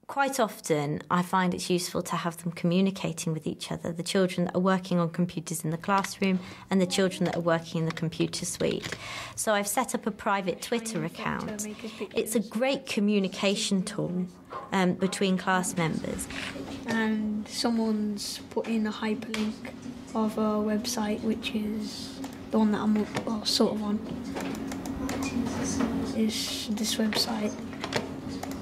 Quite often, I find it's useful to have them communicating with each other, the children that are working on computers in the classroom and the children that are working in the computer suite. So I've set up a private Twitter account. It's a great communication tool between class members. And someone's put in a hyperlink of a website, which is the one that I'm sort of on, is this website.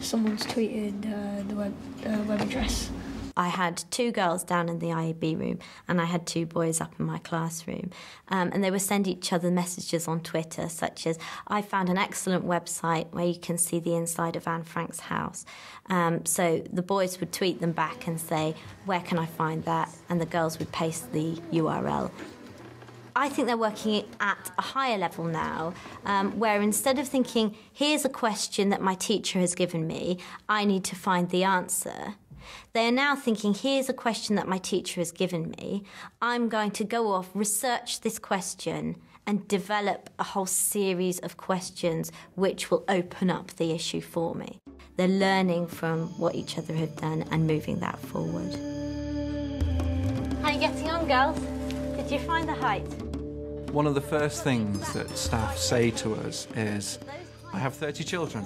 Someone's tweeted the web address. I had 2 girls down in the IAB room and I had 2 boys up in my classroom. And they were sending each other messages on Twitter, such as, I found an excellent website where you can see the inside of Anne Frank's house. So the boys would tweet them back and say, where can I find that? And the girls would paste the URL. I think they're working at a higher level now, where instead of thinking, here's a question that my teacher has given me, I need to find the answer, they are now thinking, here's a question that my teacher has given me, I'm going to go off, research this question, and develop a whole series of questions which will open up the issue for me. They're learning from what each other have done and moving that forward. How are you getting on, girls? Did you find the height? One of the first things that staff say to us is, I have 30 children.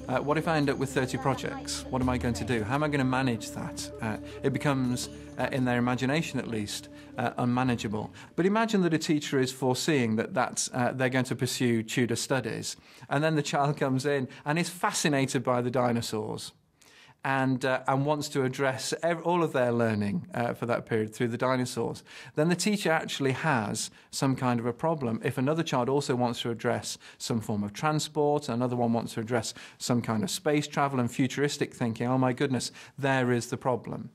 What if I end up with 30 projects? What am I going to do? How am I going to manage that? It becomes, in their imagination at least, unmanageable. But imagine that a teacher is foreseeing that they're going to pursue Tudor studies, and then the child comes in and is fascinated by the dinosaurs. And wants to address all of their learning for that period through the dinosaurs, then the teacher actually has some kind of a problem. If another child also wants to address some form of transport, another one wants to address some kind of space travel and futuristic thinking, oh my goodness, there is the problem.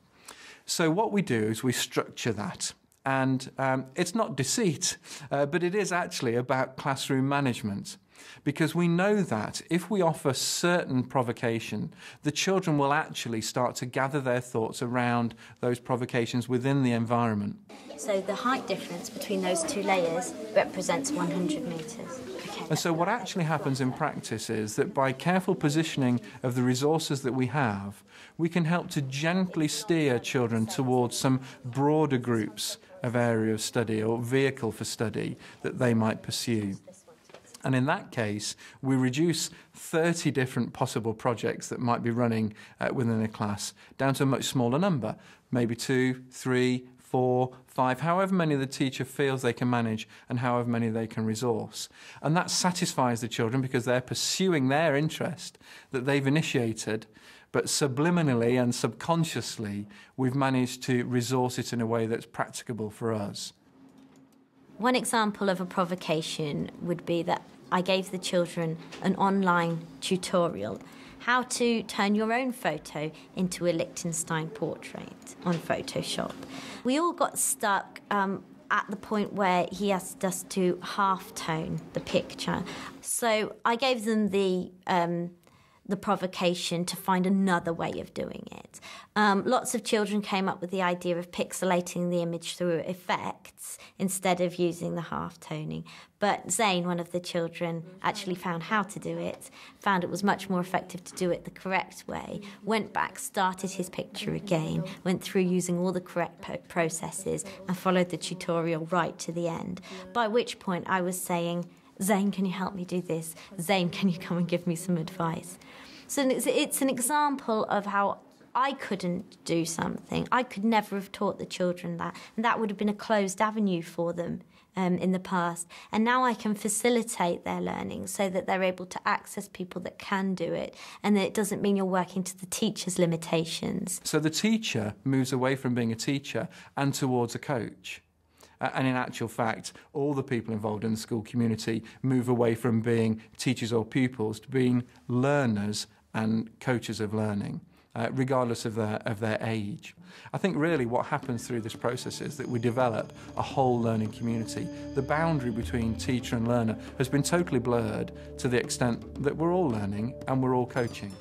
So what we do is we structure that. And it's not deceit, but it is actually about classroom management. Because we know that if we offer certain provocation, the children will actually start to gather their thoughts around those provocations within the environment. So the height difference between those 2 layers represents 100 metres. Okay. And so what actually happens in practice is that by careful positioning of the resources that we have, we can help to gently steer children towards some broader groups of area of study or vehicle for study that they might pursue. And in that case, we reduce 30 different possible projects that might be running within a class down to a much smaller number, maybe 2, 3, 4, 5, however many the teacher feels they can manage and however many they can resource. And that satisfies the children because they're pursuing their interest that they've initiated, but subliminally and subconsciously, we've managed to resource it in a way that's practicable for us. One example of a provocation would be that I gave the children an online tutorial how to turn your own photo into a Liechtenstein portrait on Photoshop. We all got stuck at the point where he asked us to half-tone the picture. So I gave them the provocation to find another way of doing it. Lots of children came up with the idea of pixelating the image through effects instead of using the half-toning. But Zane, one of the children, actually found how to do it, found it was much more effective to do it the correct way, went back, started his picture again, went through using all the correct processes and followed the tutorial right to the end. By which point I was saying, Zane, can you help me do this? Zane, can you come and give me some advice? So it's an example of how I couldn't do something. I could never have taught the children that, and that would have been a closed avenue for them in the past. And now I can facilitate their learning so that they're able to access people that can do it, and that it doesn't mean you're working to the teacher's limitations. So the teacher moves away from being a teacher and towards a coach. And in actual fact, all the people involved in the school community move away from being teachers or pupils to being learners and coaches of learning, regardless of their age. I think really what happens through this process is that we develop a whole learning community. The boundary between teacher and learner has been totally blurred to the extent that we're all learning and we're all coaching.